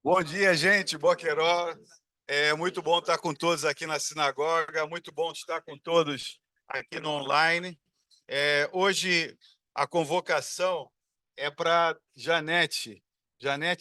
Bom dia, gente. Boqueró. É muito bom estar com todos aqui na sinagoga, muito bom estar com todos aqui no online. Hoje a convocação é para Janete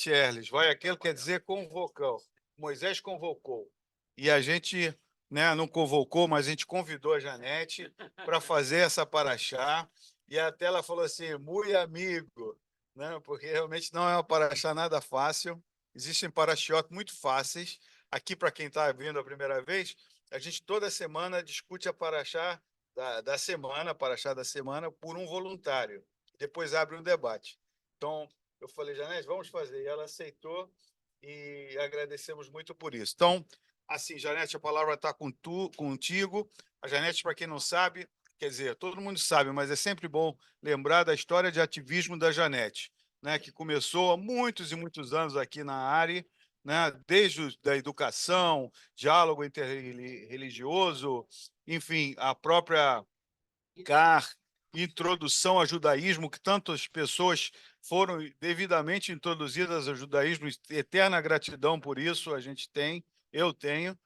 Erles. Vai aquele quer dizer convocou. Moisés convocou. E a gente, né, não convocou, mas a gente convidou a Janete para fazer essa paraxá. E até ela falou assim, muito amigo, né, porque realmente não é uma paraxá nada fácil. Existem paraxiotes muito fáceis. Aqui, para quem está vindo a primeira vez, a gente toda semana discute a paraxá da semana, a paraxá da semana, por um voluntário. Depois abre um debate. Então, eu falei, Janete, vamos fazer. E ela aceitou e agradecemos muito por isso. Então, assim, Janete, a palavra está contigo. A Janete, para quem não sabe, quer dizer, todo mundo sabe, mas é sempre bom lembrar da história de ativismo da Janete, né, que começou há muitos e muitos anos aqui na área, né, desde da educação, diálogo interreligioso, enfim, a própria CAR, introdução ao judaísmo, que tantas pessoas foram devidamente introduzidas ao judaísmo, eterna gratidão por isso a gente tem, eu tenho.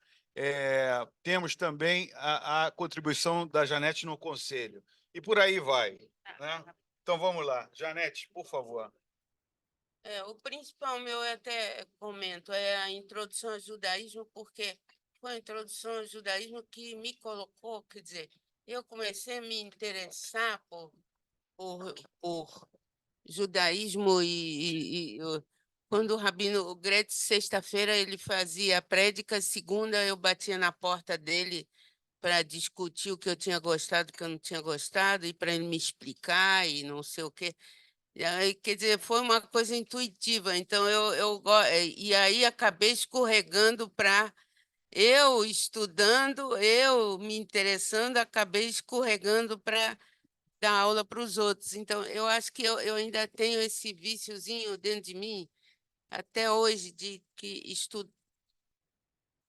Temos também a contribuição da Janete no Conselho. E por aí vai. Né? Então vamos lá. Janete, por favor. O principal meu, eu até comento, é a introdução ao judaísmo, porque foi a introdução ao judaísmo que me colocou, quer dizer, eu comecei a me interessar por judaísmo quando o Rabino Gretz, sexta-feira, ele fazia a prédica, segunda eu batia na porta dele para discutir o que eu tinha gostado, o que eu não tinha gostado, e para ele me explicar e não sei o quê. E aí, quer dizer, foi uma coisa intuitiva. Então, e aí acabei escorregando para eu estudando, eu me interessando, acabei escorregando para dar aula para os outros. Então, eu acho que eu ainda tenho esse viciozinho dentro de mim, até hoje, de que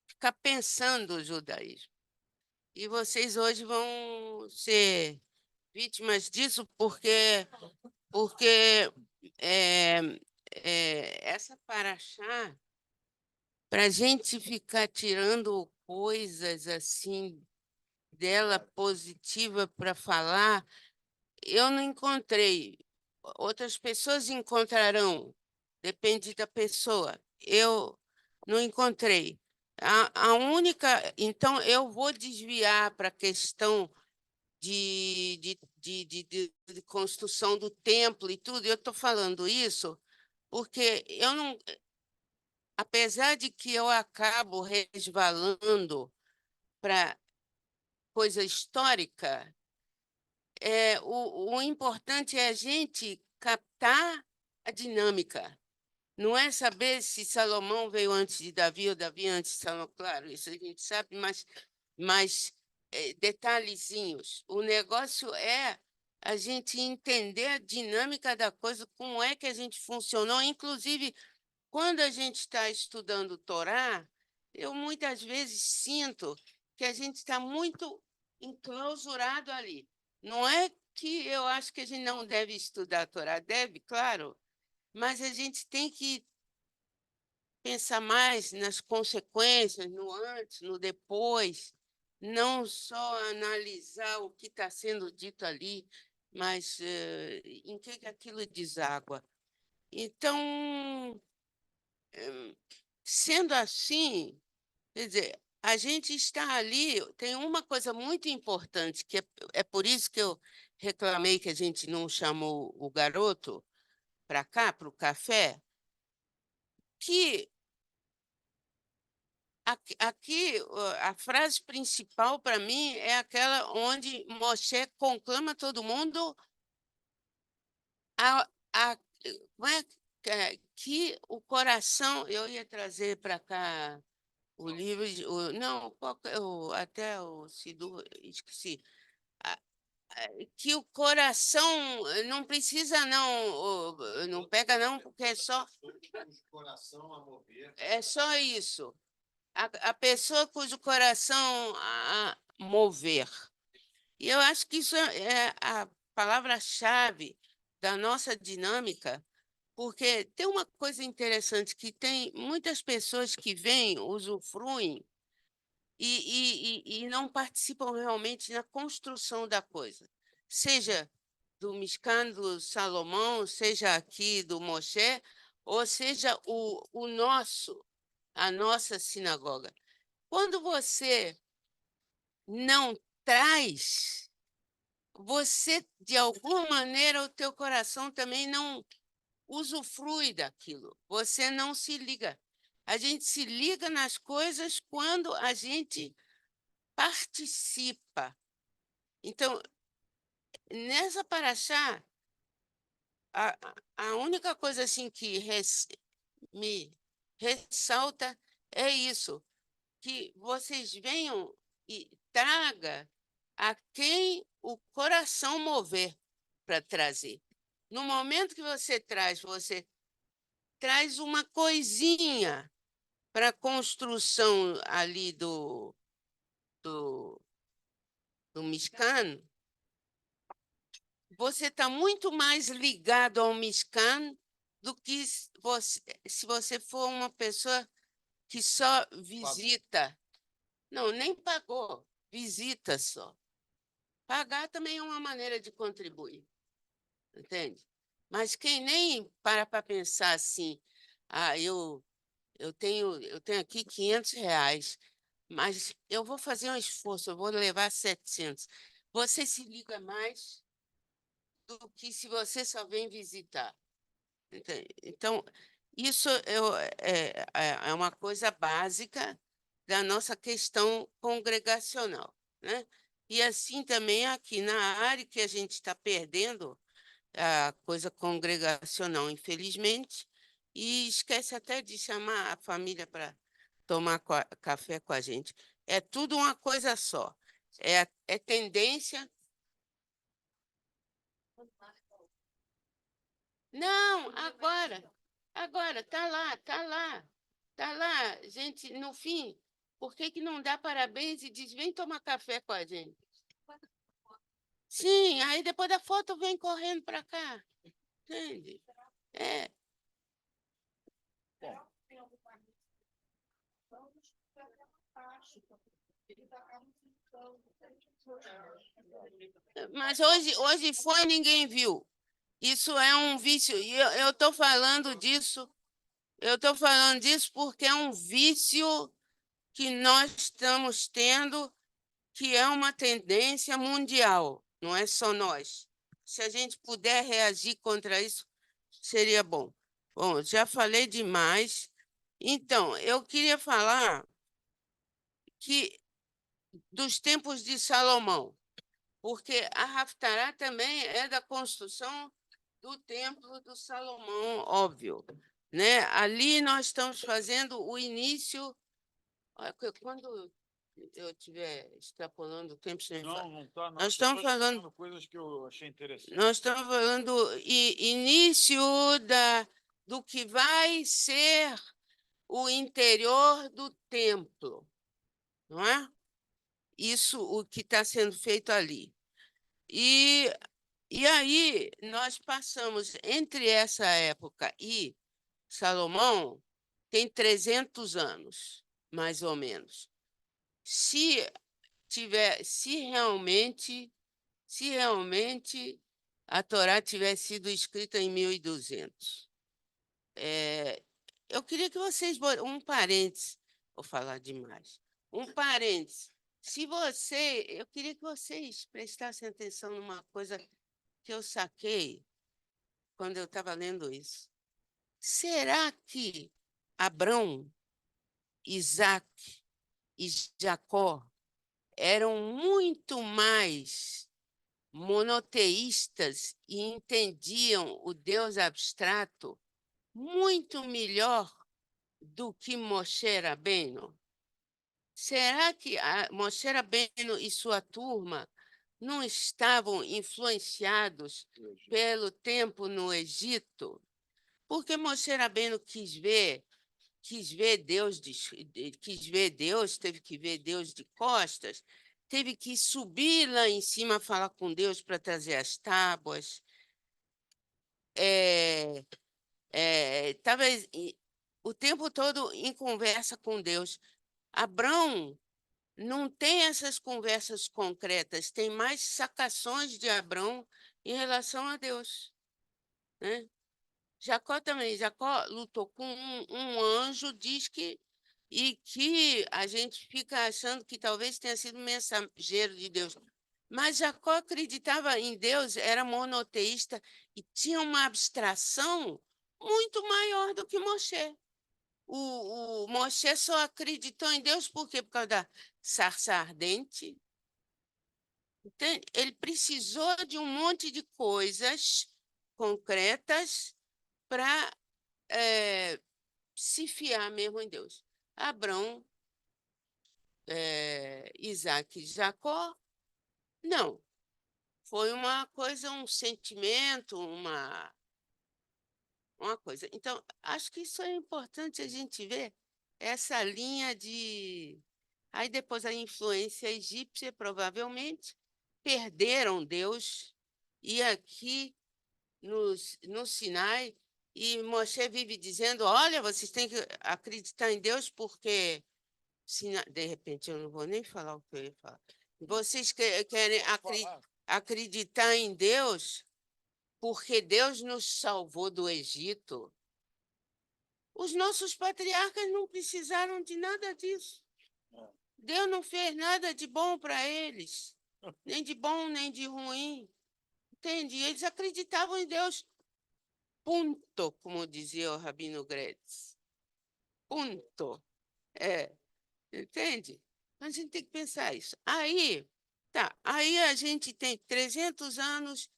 ficar pensando o judaísmo. E vocês hoje vão ser vítimas disso, porque é, essa paraxá, para a gente ficar tirando coisas assim dela positiva para falar, eu não encontrei. Outras pessoas encontrarão, depende da pessoa. Eu não encontrei. A única. Então, eu vou desviar para a questão de construção do templo e tudo. Eu estou falando isso porque eu não, apesar de que eu acabo resvalando para coisa histórica, o importante é a gente captar a dinâmica. Não é saber se Salomão veio antes de Davi ou Davi antes de Salomão, claro, isso a gente sabe, mas detalhezinhos. O negócio é a gente entender a dinâmica da coisa, como é que a gente funcionou, inclusive quando a gente está estudando Torá, eu muitas vezes sinto que a gente está muito enclausurado ali. Não é que eu acho que a gente não deve estudar a Torá, deve, claro, mas a gente tem que pensar mais nas consequências, no antes, no depois, não só analisar o que está sendo dito ali, mas em que aquilo deságua. Então, sendo assim, quer dizer, a gente está ali, tem uma coisa muito importante, que é por isso que eu reclamei que a gente não chamou o garoto para cá, para o café, que aqui a frase principal para mim é aquela onde Moshe conclama todo mundo a como que o coração, eu ia trazer para cá o livro, não, até o Sidu, esqueci. A- Que o coração não precisa, não, não pega, não, porque é só isso. A pessoa cujo coração a mover. E eu acho que isso é a palavra-chave da nossa dinâmica, Porque tem uma coisa interessante, que tem muitas pessoas que vêm, usufruem, e não participam realmente na construção da coisa. Seja do Mishkan, do Salomão, seja aqui do Moshe, ou seja a nossa sinagoga. Quando você não traz, você, de alguma maneira, o teu coração também não usufrui daquilo. Você não se liga. A gente se liga nas coisas quando a gente participa. Então, nessa paraxá, a única coisa assim que me ressalta é isso, que vocês venham e traga a quem o coração mover para trazer. No momento que você traz uma coisinha para a construção ali do, do Mishkan, você está muito mais ligado ao Mishkan do que se você for uma pessoa que só visita. Não, nem pagou, visita só. Pagar também é uma maneira de contribuir, entende? Mas quem nem para pensar assim, ah, eu tenho aqui R$ 500, mas eu vou fazer um esforço, eu vou levar 700. Você se liga mais do que se você só vem visitar. Então, isso é uma coisa básica da nossa questão congregacional, né? E assim também aqui na área que a gente está perdendo a coisa congregacional, infelizmente, e esquece até de chamar a família para tomar café com a gente. É tudo uma coisa só. É tendência. Não, agora, tá lá, gente, no fim, por que que não dá parabéns e diz, vem tomar café com a gente? Sim, aí depois da foto vem correndo para cá, entende? É, mas hoje foi e ninguém viu. Isso é um vício, e eu estou falando disso porque é um vício que nós estamos tendo, que é uma tendência mundial, não é só nós. Se a gente puder reagir contra isso, seria bom. Bom, já falei demais. Então, eu queria falar que dos tempos de Salomão, porque a Haftará também é da construção do templo do Salomão, óbvio, né? Ali nós estamos fazendo o início. Quando eu estiver extrapolando o tempo, você me fala. Não está, não. Nós estamos falando, Coisas que eu achei interessantes. nós estamos falando início do que vai ser o interior do templo, não é? Isso o que está sendo feito ali. E, e aí nós passamos entre essa época e Salomão, tem 300 anos, mais ou menos. Se se realmente a Torá tivesse sido escrita em 1200. Eu queria que vocês um parênteses, vou falar demais. Um parênteses. Eu queria que vocês prestassem atenção numa coisa que eu saquei quando eu estava lendo isso. Será que Abrão, Isaac e Jacó eram muito mais monoteístas e entendiam o Deus abstrato muito melhor do que Moshe Rabbeinu? Será que Moshe Rabbeinu e sua turma não estavam influenciados pelo tempo no Egito? Porque Moshe Rabbeinu quis ver Deus, teve que ver Deus de costas, teve que subir lá em cima falar com Deus para trazer as tábuas. Estava o tempo todo em conversa com Deus. Abrão não tem essas conversas concretas, tem mais sacações de Abrão em relação a Deus, né? Jacó também, Jacó lutou com um anjo, diz que, e que a gente fica achando que talvez tenha sido mensageiro de Deus. Mas Jacó acreditava em Deus, era monoteísta e tinha uma abstração muito maior do que Moshe. O Moshe só acreditou em Deus por quê? Por causa da sarça ardente. Entende? Ele precisou de um monte de coisas concretas para se fiar mesmo em Deus. Abrão, Isaac e Jacó, não. Foi uma coisa, um sentimento, uma coisa. Então, acho que isso é importante a gente ver, essa linha de. Aí depois a influência egípcia, provavelmente, perderam Deus, e aqui no Sinai, e Moshe vive dizendo: olha, vocês têm que acreditar em Deus, porque de repente eu não vou nem falar o que eu ia falar. Vocês querem acreditar em Deus porque Deus nos salvou do Egito. Os nossos patriarcas não precisaram de nada disso. Deus não fez nada de bom para eles, nem de bom, nem de ruim. Entende? Eles acreditavam em Deus. Ponto, como dizia o Rabino Gretz. Ponto. Entende? A gente tem que pensar isso. Aí a gente tem 300 anos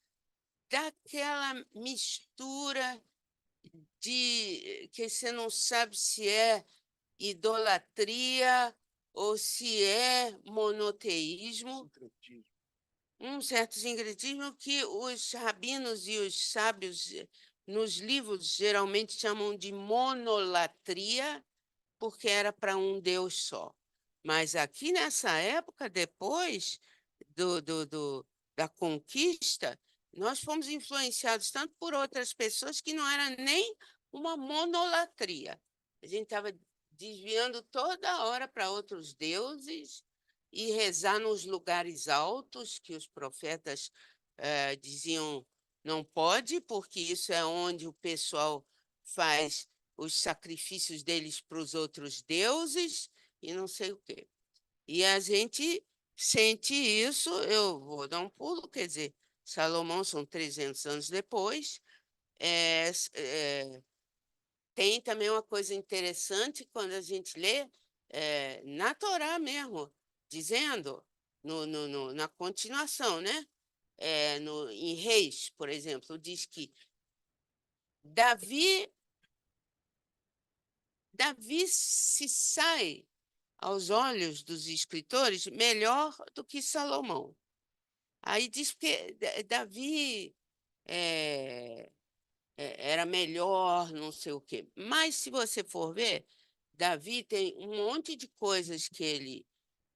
daquela mistura de que você não sabe se é idolatria ou se é monoteísmo, um certo sincretismo que os rabinos e os sábios nos livros geralmente chamam de monolatria, porque era para um Deus só. Mas aqui nessa época, depois da conquista, nós fomos influenciados tanto por outras pessoas que não era nem uma monolatria. A gente estava desviando toda hora para outros deuses e rezar nos lugares altos que os profetas diziam não pode, porque isso é onde o pessoal faz os sacrifícios deles para os outros deuses e não sei o quê. E a gente sente isso, eu vou dar um pulo, quer dizer, Salomão são 300 anos depois. Tem também uma coisa interessante quando a gente lê na Torá mesmo, dizendo, na continuação, né? Em Reis, por exemplo, diz que Davi se sai aos olhos dos escritores melhor do que Salomão. Aí diz que Davi era melhor, não sei o quê. Mas, se você for ver, Davi tem um monte de coisas que ele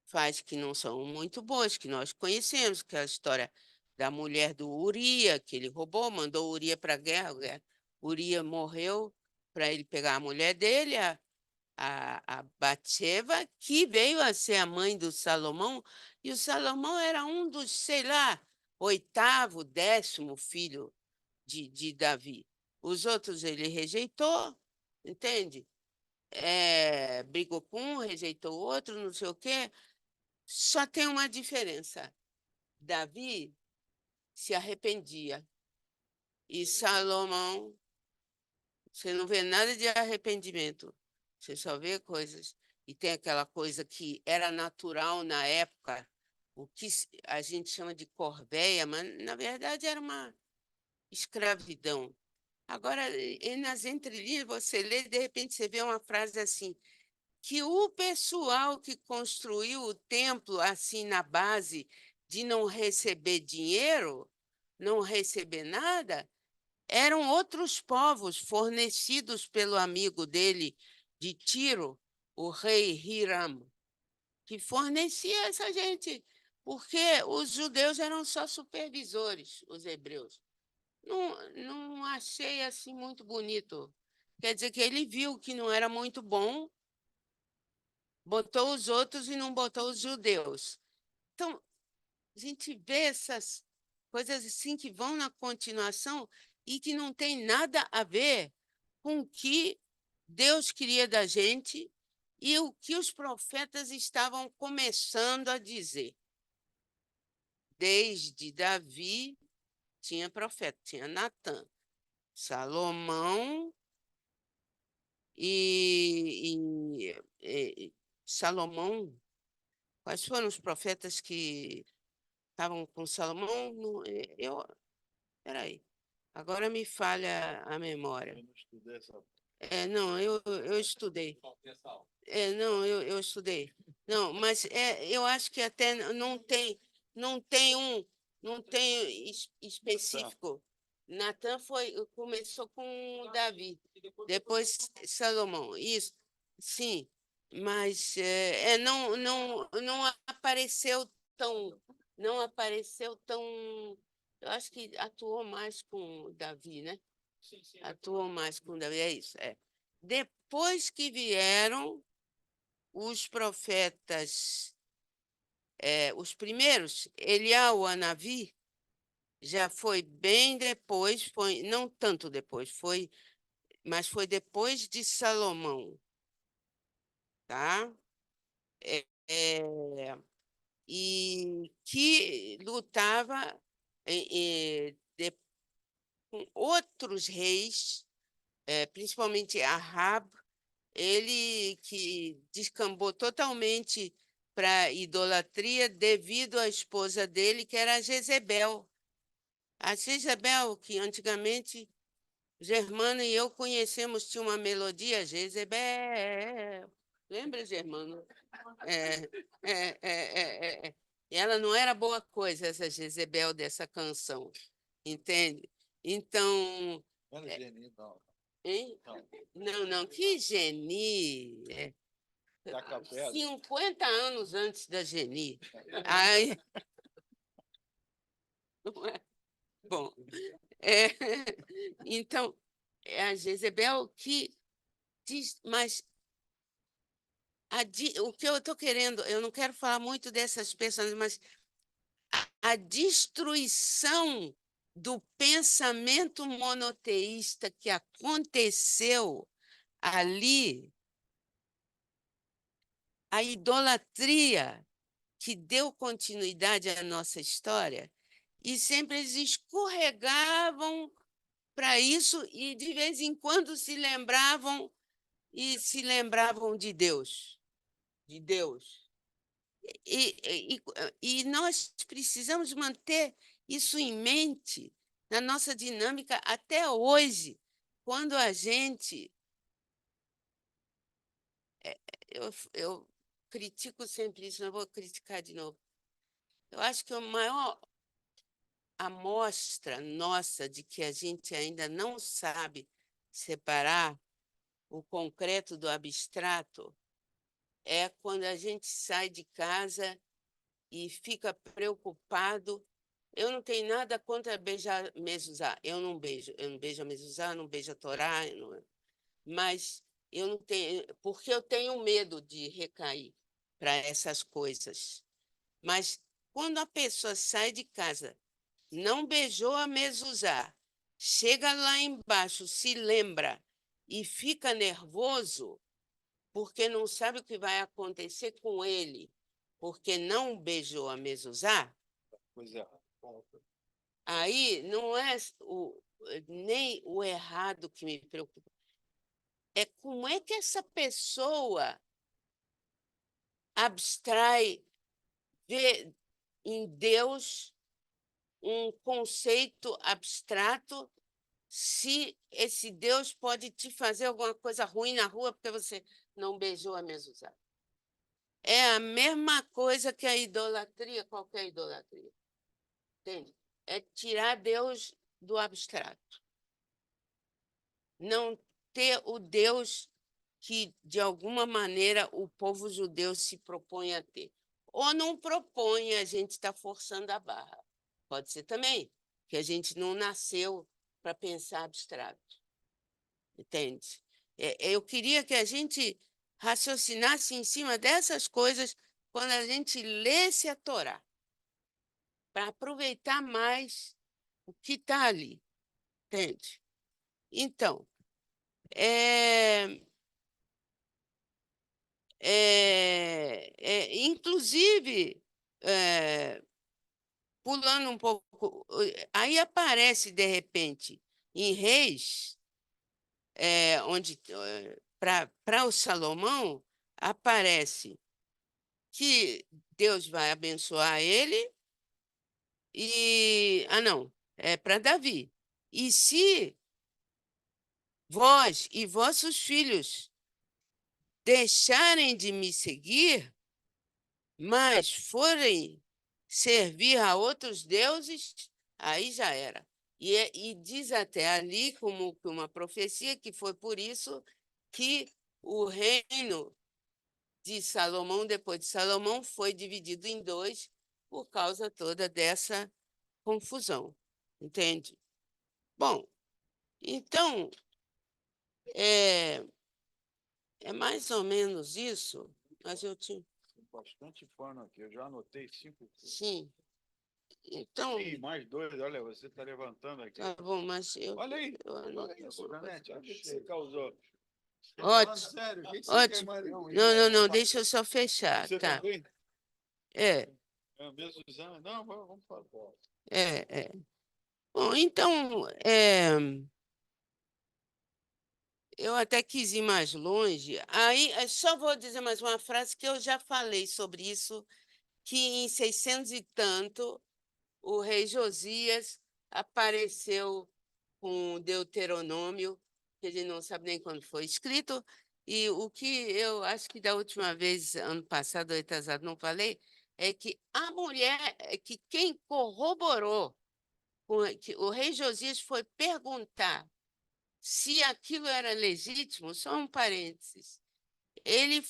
faz que não são muito boas, que nós conhecemos, que é a história da mulher do Uria, que ele roubou, mandou Uria para a guerra. Uria morreu para ele pegar a mulher dele, a Batseba, que veio a ser a mãe do Salomão, e o Salomão era um dos, sei lá, oitavo, 10º filho de Davi. Os outros ele rejeitou, entende? Brigou com um, rejeitou o outro, não sei o quê. Só tem uma diferença. Davi se arrependia e Salomão, você não vê nada de arrependimento. Você só vê coisas. E tem aquela coisa que era natural na época, o que a gente chama de corvéia, mas na verdade era uma escravidão. Agora, nas entrelinhas, você lê, de repente você vê uma frase assim, que o pessoal que construiu o templo assim na base de não receber dinheiro, não receber nada, eram outros povos fornecidos pelo amigo dele de Tiro, o rei Hiram, que fornecia essa gente, porque os judeus eram só supervisores, os hebreus. não achei assim muito bonito. Quer dizer que ele viu que não era muito bom, botou os outros e não botou os judeus. Então, a gente vê essas coisas assim que vão na continuação e que não tem nada a ver com o que Deus queria da gente e o que os profetas estavam começando a dizer. Desde Davi, tinha profeta, tinha Natã, Salomão e Salomão. Quais foram os profetas que estavam com Salomão? Peraí, agora me falha a memória. Não, eu estudei. Não, eu estudei. Não, mas eu acho que até não tem um, não tem específico. Natan começou com Davi, depois Salomão. Isso, sim, mas não apareceu tão. Eu acho que atuou mais com Davi, né? Atuou mais com Davi, é isso. É. Depois que vieram os profetas, os primeiros, Eliau, Anavi, já foi bem depois, não tanto depois, mas foi depois de Salomão, tá? É, é, e que lutava com outros reis, principalmente Ahab, ele que descambou totalmente para a idolatria devido à esposa dele, que era a Jezebel. A Jezebel, que antigamente Germano e eu conhecemos, tinha uma melodia, Jezebel. Lembra, Germano? É, é. E ela não era boa coisa, essa Jezebel dessa canção, entende? Então. Não é Geni, não. Hein? Não, que Geni. 50 anos antes da Geni. Aí, não é? Bom, é, então, é a Jezebel que diz, mas o que eu estou querendo, eu não quero falar muito dessas pessoas, mas a destruição do pensamento monoteísta que aconteceu ali, a idolatria que deu continuidade à nossa história, e sempre eles escorregavam para isso e de vez em quando se lembravam de Deus, de Deus. E nós precisamos manter isso em mente na nossa dinâmica até hoje, quando a gente. Eu critico sempre isso, não vou criticar de novo. Eu acho que a maior amostra nossa de que a gente ainda não sabe separar o concreto do abstrato é quando a gente sai de casa e fica preocupado. Eu não tenho nada contra beijar mezuzá. Eu não beijo a mezuzá, não beijo a Torá, mas eu não tenho, porque eu tenho medo de recair para essas coisas. Mas quando a pessoa sai de casa, não beijou a mezuzá, chega lá embaixo, se lembra e fica nervoso porque não sabe o que vai acontecer com ele, porque não beijou a mezuzá, Pois é. aí não é nem o errado que me preocupa, é como é que essa pessoa abstrai, vê em Deus um conceito abstrato, se esse Deus pode te fazer alguma coisa ruim na rua porque você não beijou a mezuzá. É a mesma coisa que a idolatria, qualquer idolatria. Entende? É tirar Deus do abstrato. Não ter o Deus que, de alguma maneira, o povo judeu se propõe a ter. Ou não propõe, a gente está forçando a barra. Pode ser também, que a gente não nasceu para pensar abstrato, entende? Eu queria que a gente raciocinasse em cima dessas coisas quando a gente lesse a Torá, para aproveitar mais o que está ali, entende? Então, inclusive, pulando um pouco, aí aparece, de repente, em Reis, onde, para o Salomão, aparece que Deus vai abençoar ele não, é para Davi. E se vós e vossos filhos deixarem de me seguir, mas forem servir a outros deuses, aí já era. E diz até ali, como uma profecia, que foi por isso que o reino de Salomão, depois de Salomão, foi dividido em dois por causa toda dessa confusão, entende? Bom, então, é, é mais ou menos isso, mas eu tinha... Tem bastante pano aqui, eu já anotei 5. Sim. Então, Sim, mais 2, olha, você está levantando aqui. tá bom, mas Olha aí, anoto. olha isso, Janete, olha o que você causou. Ótimo, Sério, o que você quer ótimo. mais? Não, deixa eu só fechar, Você tá? também? É, É, mesmo exame? Não, vamos falar. é. Bom, então, eu até quis ir mais longe. Aí, só vou dizer mais uma frase que eu já falei sobre isso, que em 600 e tanto, o rei Josias apareceu com Deuteronômio, que ele não sabe nem quando foi escrito, e o que eu acho que da última vez, ano passado, ou retrasado, não falei, é que a mulher, que quem corroborou, que o rei Josias foi perguntar se aquilo era legítimo, só um parênteses, ele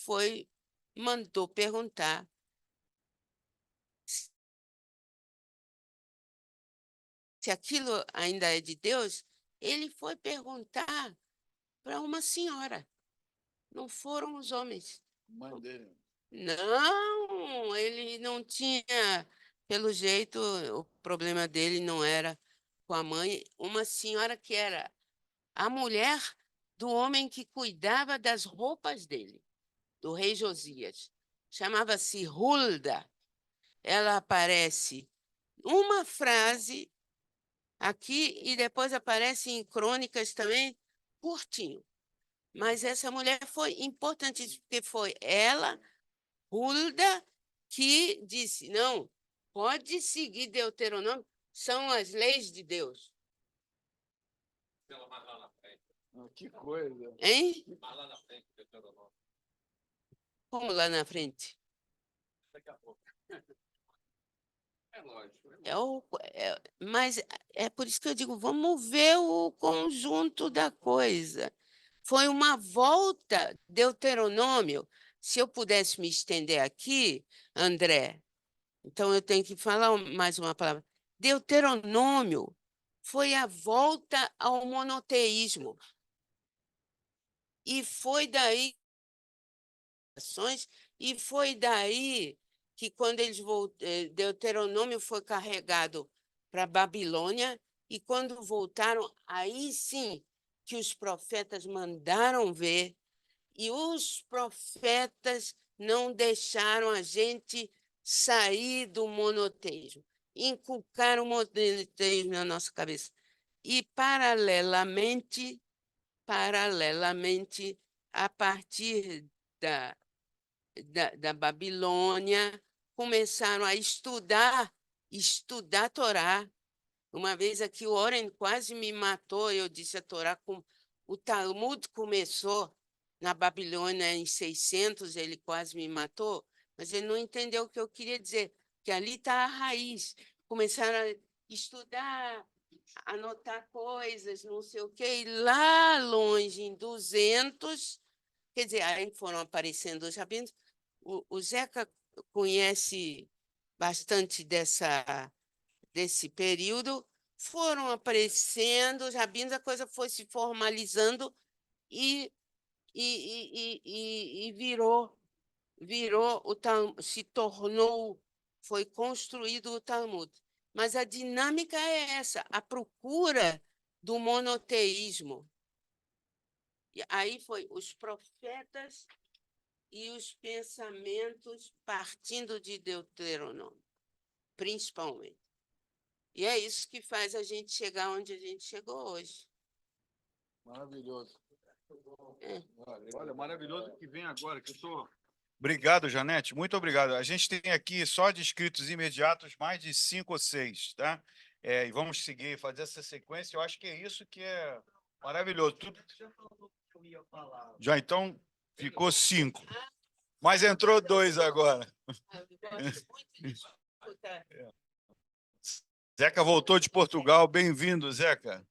mandou perguntar se aquilo ainda é de Deus, ele foi perguntar para uma senhora, não foram os homens. Mãe dele. Não, ele não tinha, pelo jeito, o problema dele não era com a mãe, uma senhora que era a mulher do homem que cuidava das roupas dele, do rei Josias. Chamava-se Hulda. Ela aparece uma frase aqui e depois aparece em crônicas também, curtinho. Mas essa mulher foi importantíssima, porque foi ela, Hulda, que disse: não, pode seguir Deuteronômio, são as leis de Deus. Que coisa. Hein? Como lá na frente? Daqui a pouco. É lógico. Mas é por isso que eu digo, vamos ver o conjunto da coisa. Foi uma volta, Deuteronômio. Se eu pudesse me estender aqui, André, então eu tenho que falar mais uma palavra. Deuteronômio foi a volta ao monoteísmo. E foi daí e foi daí que quando Deuteronômio foi carregado para Babilônia e quando voltaram, aí sim que os profetas mandaram ver e os profetas não deixaram a gente sair do monoteísmo, inculcaram o monoteísmo na nossa cabeça. E paralelamente, a partir da Babilônia, começaram a estudar a Torá. Uma vez aqui o Oren quase me matou, eu disse a Torá, o Talmud começou na Babilônia em 600, ele quase me matou, mas ele não entendeu o que eu queria dizer, que ali está a raiz. Começaram a estudar, anotar coisas, não sei o quê, e lá longe, em 200, quer dizer, aí foram aparecendo os rabinos. O Zeca conhece bastante desse período, foram aparecendo, os rabinos, a coisa foi se formalizando e, e virou se tornou, foi construído o Talmud. Mas a dinâmica é essa, a procura do monoteísmo. E aí foi os profetas e os pensamentos partindo de Deuteronômio, principalmente. E é isso que faz a gente chegar onde a gente chegou hoje. Maravilhoso. É. Olha, maravilhoso que vem agora, que eu estou... Obrigado, Janete, muito obrigado. A gente tem aqui só de inscritos imediatos mais de 5 ou 6, tá? E vamos seguir, fazer essa sequência. Eu acho que é isso que é maravilhoso. Tudo... Já então ficou 5, mas entrou 2 agora. Eu gosto muito de escutar. Zeca voltou de Portugal, bem-vindo, Zeca.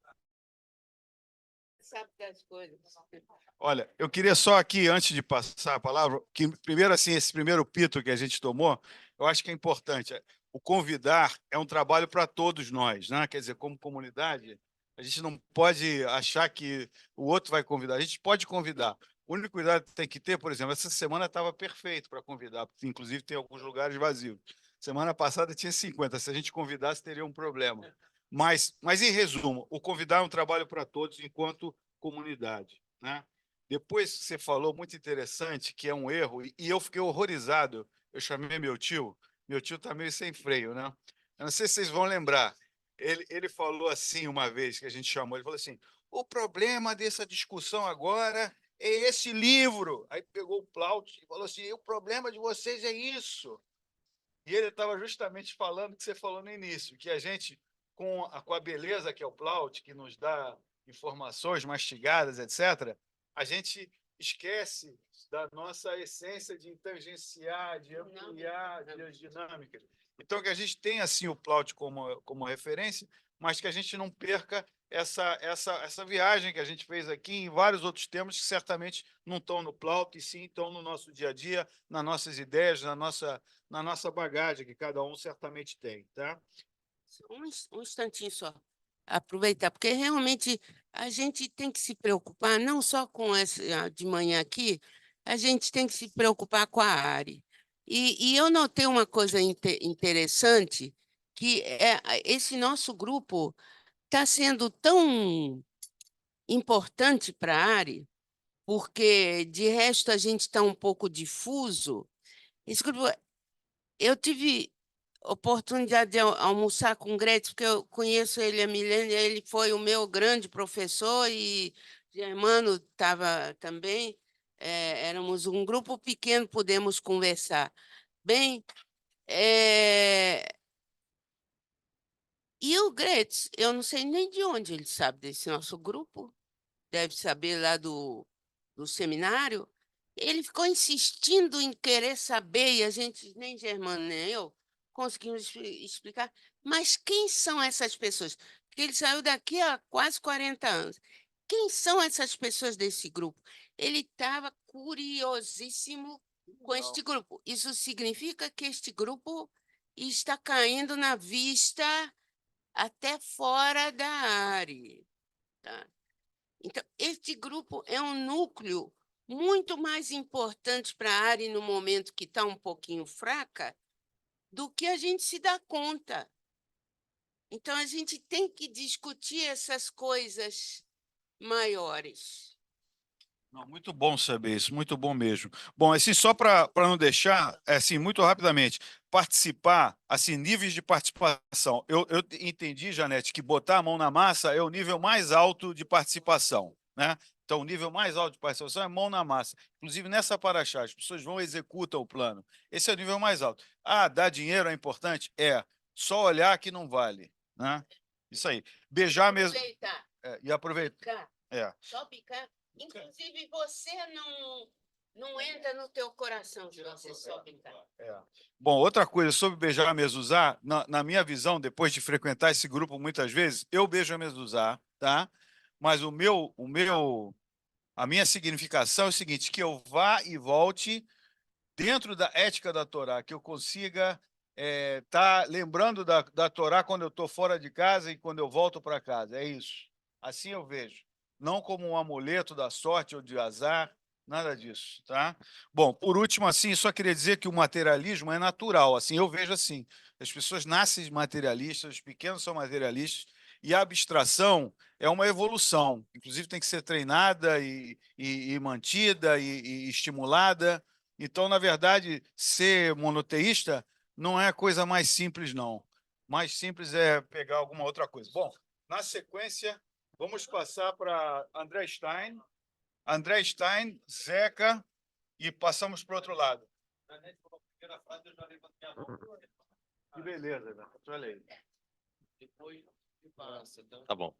Sabe das coisas. Olha, eu queria só aqui, antes de passar a palavra, que primeiro, assim, esse primeiro pito que a gente tomou, eu acho que é importante. O convidar é um trabalho para todos nós, né? Quer dizer, como comunidade, a gente não pode achar que o outro vai convidar. A gente pode convidar. O único cuidado que tem que ter, por exemplo, essa semana estava perfeito para convidar, porque inclusive tem alguns lugares vazios. Semana passada tinha 50. Se a gente convidasse, teria um problema. Mas em resumo, o convidar é um trabalho para todos enquanto comunidade, né? Depois você falou muito interessante que é um erro, e eu fiquei horrorizado. Eu chamei meu tio está meio sem freio, né? Eu não sei se vocês vão lembrar. Ele falou assim uma vez que a gente chamou, ele falou assim: o problema dessa discussão agora é esse livro. Aí pegou o Plaut e falou assim: o problema de vocês é isso. E ele estava justamente falando o que você falou no início, que a gente, com a beleza que é o Plaut, que nos dá informações mastigadas, etc., a gente esquece da nossa essência de tangenciar, de ampliar, de as dinâmicas. Então, que a gente tenha, assim, o Plaut como referência, mas que a gente não perca essa viagem que a gente fez aqui em vários outros temas que certamente não estão no Plaut, e sim estão no nosso dia a dia, nas nossas ideias, na nossa bagagem, que cada um certamente tem, tá? Um instantinho só, aproveitar, porque realmente a gente tem que se preocupar não só com essa de manhã aqui, a gente tem que se preocupar com a área. E eu notei uma coisa interessante, que esse nosso grupo está sendo tão importante para a área, porque de resto a gente está um pouco difuso. Esse grupo, eu tive oportunidade de almoçar com o Gretz, porque eu conheço ele há milênios, ele foi o meu grande professor e Germano estava também. Éramos um grupo pequeno, pudemos conversar. Bem, e o Gretz, eu não sei nem de onde ele sabe desse nosso grupo, deve saber lá do seminário. Ele ficou insistindo em querer saber, e a gente, nem Germano nem eu, conseguimos explicar. Mas quem são essas pessoas? Porque ele saiu daqui há quase 40 anos. Quem são essas pessoas desse grupo? Ele estava curiosíssimo com este grupo. Isso significa que este grupo está caindo na vista até fora da área. Tá? Então, este grupo é um núcleo muito mais importante para a área no momento que está um pouquinho fraca do que a gente se dá conta. Então, a gente tem que discutir essas coisas maiores. Não, muito bom saber isso, muito bom mesmo. Bom, assim, só para não deixar, assim, muito rapidamente, participar, assim, níveis de participação. Eu entendi, Janete, que botar a mão na massa é o nível mais alto de participação, né? Então, o nível mais alto de participação é mão na massa. Inclusive, nessa paraxá, as pessoas vão e executam o plano. Esse é o nível mais alto. Ah, dar dinheiro é importante? É. Só olhar que não vale, né? Isso aí. Beijar mesmo. Aproveitar. E aproveitar. Picar. É. Só picar. Inclusive, você não entra no teu coração se você só picar. Bom, outra coisa sobre beijar a mezuzá, na minha visão, depois de frequentar esse grupo muitas vezes, eu beijo a mezuzá, tá? Mas a minha significação é o seguinte, que eu vá e volte dentro da ética da Torá, que eu consiga tá lembrando da Torá quando eu estou fora de casa e quando eu volto para casa. É isso. Assim eu vejo. Não como um amuleto da sorte ou de azar, nada disso, tá? Bom, por último, assim, só queria dizer que o materialismo é natural, assim, eu vejo assim. As pessoas nascem materialistas, os pequenos são materialistas, e a abstração é uma evolução. Inclusive, tem que ser treinada e mantida e estimulada. Então, na verdade, ser monoteísta não é a coisa mais simples, não. Mais simples é pegar alguma outra coisa. Bom, na sequência, vamos passar para André Stein, Zeca, e passamos para o outro lado. Que beleza, né? Olha aí. Tá bom.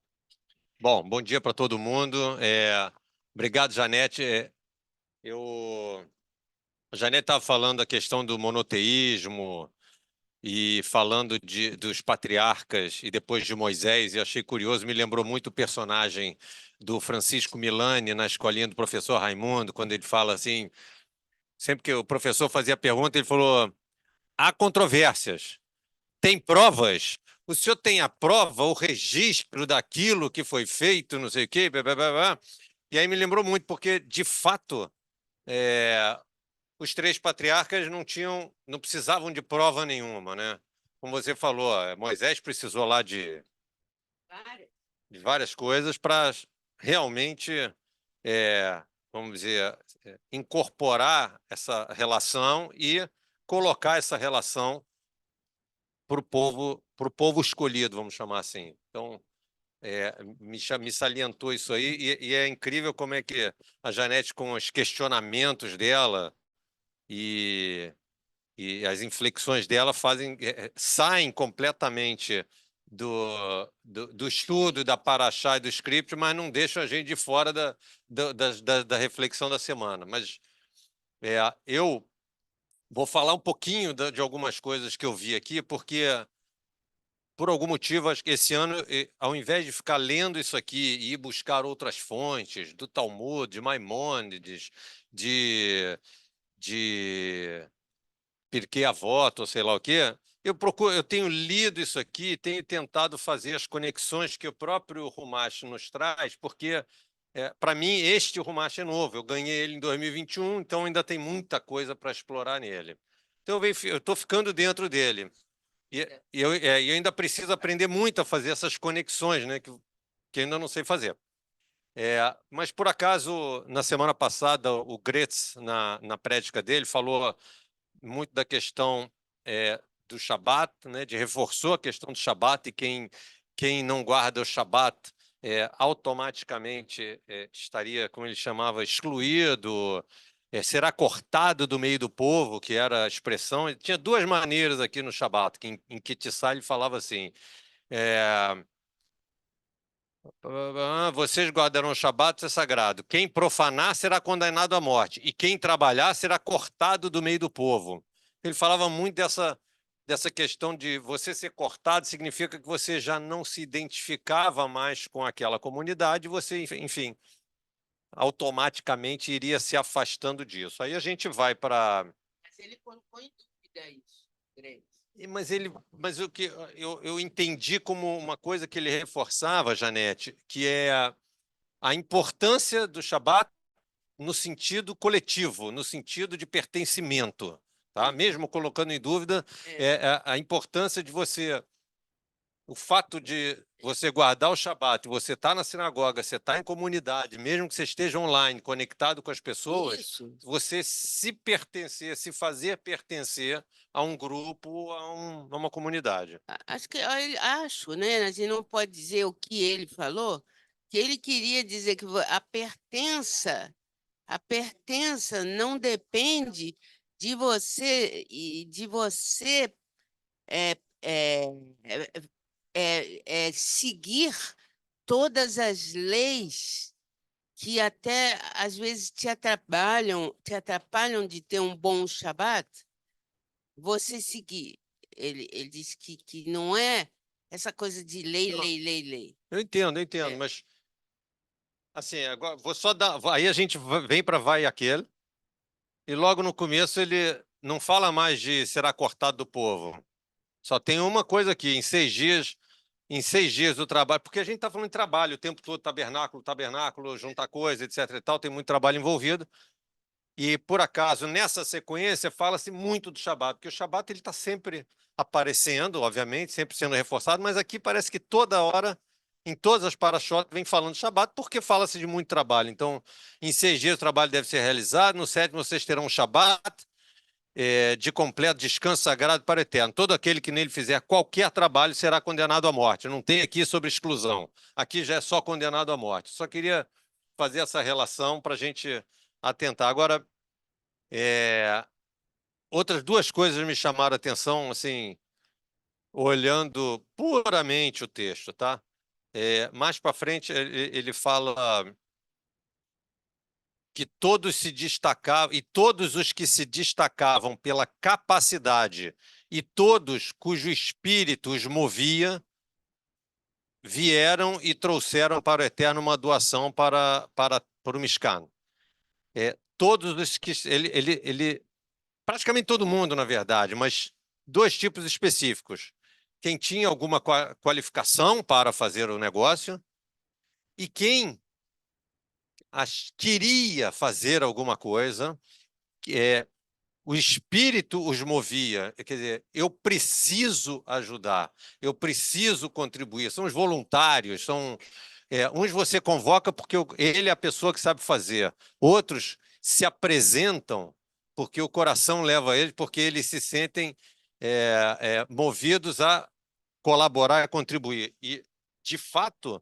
Bom dia para todo mundo. Obrigado, Janete. A Janete estava falando da questão do monoteísmo e falando dos patriarcas e depois de Moisés, e achei curioso, me lembrou muito o personagem do Francisco Milani na escolinha do professor Raimundo, quando ele fala assim, sempre que o professor fazia pergunta, ele falou, há controvérsias, tem provas? O senhor tem a prova, o registro daquilo que foi feito, não sei o quê, blá, blá, blá, blá. E aí me lembrou muito, porque, de fato, os três patriarcas não precisavam de prova nenhuma, né? Como você falou, Moisés precisou lá de várias coisas para realmente, vamos dizer, incorporar essa relação e colocar essa relação para o povo escolhido, vamos chamar assim. Então, me salientou isso aí, e é incrível como é que a Janete, com os questionamentos dela e as inflexões dela saem completamente do estudo, da paraxá e do script, mas não deixam a gente de fora da reflexão da semana. Mas eu vou falar um pouquinho de algumas coisas que eu vi aqui, porque, por algum motivo, acho que esse ano, ao invés de ficar lendo isso aqui e ir buscar outras fontes, do Talmud, de Maimônides, de Pirkei Avot, ou sei lá o quê, eu tenho lido isso aqui, tenho tentado fazer as conexões que o próprio Rumash nos traz, porque, para mim, este Rumash é novo. Eu ganhei ele em 2021, então ainda tem muita coisa para explorar nele. Então, eu estou ficando dentro dele. E eu ainda preciso aprender muito a fazer essas conexões, né, que ainda não sei fazer. Mas, por acaso, na semana passada, o Gretz, na prédica dele, falou muito da questão do Shabat, né, reforçou a questão do Shabat, e quem não guarda o Shabat automaticamente estaria, como ele chamava, excluído, será cortado do meio do povo, que era a expressão. Ele tinha duas maneiras aqui no Shabat, que em Kitissá ele falava assim, vocês guardarão o Shabat, é sagrado. Quem profanar será condenado à morte, e quem trabalhar será cortado do meio do povo. Ele falava muito dessa questão de você ser cortado significa que você já não se identificava mais com aquela comunidade, você, enfim, automaticamente iria se afastando disso. Aí a gente vai para... Mas ele colocou em dúvida isso, Greg. Mas o que eu entendi como uma coisa que ele reforçava, Janete, que é a importância do Shabat no sentido coletivo, no sentido de pertencimento, tá? Mesmo colocando em dúvida a importância de o fato de você guardar o Shabat, você está na sinagoga, você está em comunidade, mesmo que você esteja online, conectado com as pessoas, Isso. você se pertencer, se fazer pertencer a um grupo, a uma comunidade. Acho, né? A gente não pode dizer o que ele falou, que ele queria dizer que a pertença não depende de você e de você é, é, seguir todas as leis que até às vezes te atrapalham de ter um bom Shabat. Você seguir. Ele disse que não é essa coisa de lei, lei, lei, lei. Eu entendo, mas assim, agora vou só dar. Aí a gente vem para vai aquele, e logo no começo ele não fala mais de será cortado do povo. Só tem uma coisa aqui, em 6 dias do trabalho, porque a gente está falando de trabalho o tempo todo, tabernáculo, juntar coisa, etc. e tal, tem muito trabalho envolvido. E, por acaso, nessa sequência, fala-se muito do Shabat, porque o Shabat está sempre aparecendo, obviamente, sempre sendo reforçado, mas aqui parece que toda hora, em todas as parashot, vem falando de Shabat, porque fala-se de muito trabalho. Então, em 6 dias o trabalho deve ser realizado, no 7º vocês terão um Shabat, de completo descanso sagrado para o eterno. Todo aquele que nele fizer qualquer trabalho será condenado à morte. Não tem aqui sobre exclusão. Aqui já é só condenado à morte. Só queria fazer essa relação para a gente atentar. Agora, outras 2 coisas me chamaram a atenção, assim, olhando puramente o texto, tá? Mais para frente, ele fala que todos se destacavam, e todos os que se destacavam pela capacidade e todos cujo espírito os movia, vieram e trouxeram para o Eterno uma doação para o Mishkan. Todos os que... praticamente todo mundo, na verdade, mas 2 tipos específicos. Quem tinha alguma qualificação para fazer o negócio e quem queria fazer alguma coisa, o espírito os movia, quer dizer, eu preciso ajudar, eu preciso contribuir. São os voluntários, uns você convoca porque ele é a pessoa que sabe fazer, outros se apresentam porque o coração leva eles, porque eles se sentem movidos a colaborar, a contribuir. E, de fato,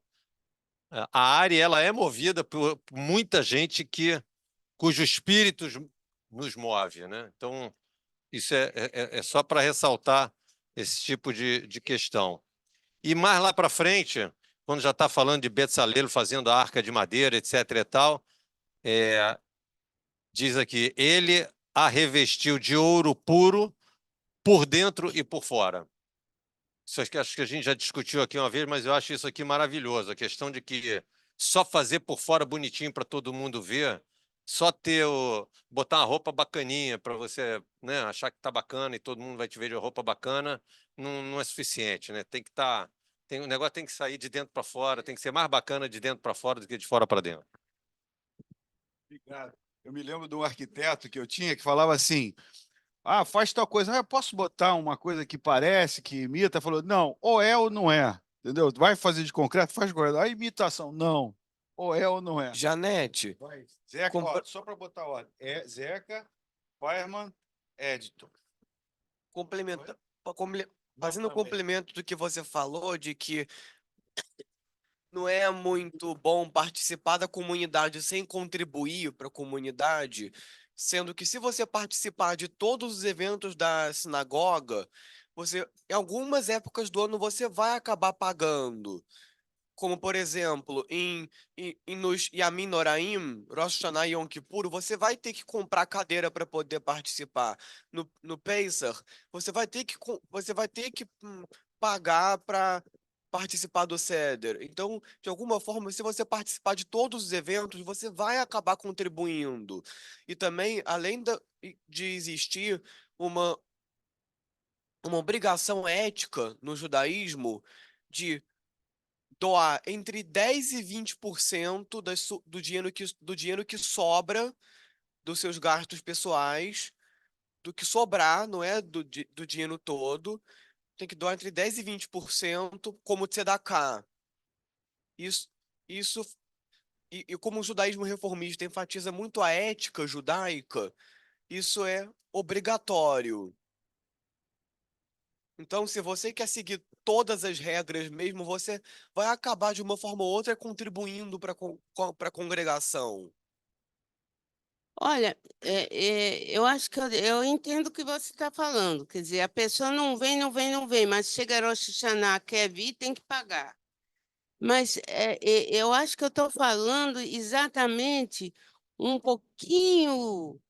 a área ela é movida por muita gente cujo espírito nos move, né? Então, isso é só para ressaltar esse tipo de questão. E mais lá para frente, quando já está falando de Betzalel fazendo a arca de madeira, etc. e tal, diz aqui, ele a revestiu de ouro puro por dentro e por fora. Isso acho que a gente já discutiu aqui uma vez, mas eu acho isso aqui maravilhoso, a questão de que só fazer por fora bonitinho para todo mundo ver, só botar uma roupa bacaninha para você, né, achar que está bacana e todo mundo vai te ver de roupa bacana, não é suficiente, né? Tem que estar, o negócio tem que sair de dentro para fora, tem que ser mais bacana de dentro para fora do que de fora para dentro. Obrigado. Eu me lembro de um arquiteto que eu tinha que falava assim: faz tal coisa. Eu posso botar uma coisa que parece, que imita? Falou, não, ou é ou não é. Entendeu? Vai fazer de concreto, faz concreto. A imitação, não. Ou é ou não é. Janete, Vai. Zeca, só para botar ordem. Zeca, Fireman, Editor. fazendo um complemento do que você falou, de que não é muito bom participar da comunidade sem contribuir para a comunidade, sendo que se você participar de todos os eventos da sinagoga, em algumas épocas do ano você vai acabar pagando. Como, por exemplo, nos Yamin Noraim, Rosh Hashanah e Yom Kippur, você vai ter que comprar cadeira para poder participar. No Pesach, você vai ter que pagar para participar do Seder. Então, de alguma forma, se você participar de todos os eventos, você vai acabar contribuindo. E também, além de existir uma obrigação ética no judaísmo de doar entre 10 e 20% do dinheiro que sobra dos seus gastos pessoais, do que sobrar, não é do dinheiro todo, tem que doar entre 10 e 20% como tzedakah. Isso, isso e como o judaísmo reformista enfatiza muito a ética judaica, isso é obrigatório. Então, se você quer seguir todas as regras mesmo, você vai acabar de uma forma ou outra contribuindo para a congregação. Olha, eu acho que eu entendo o que você está falando. Quer dizer, a pessoa não vem, não vem, não vem, mas chega Rosh Hashanah, quer vir, tem que pagar. Mas eu acho que eu estou falando exatamente um pouquinho,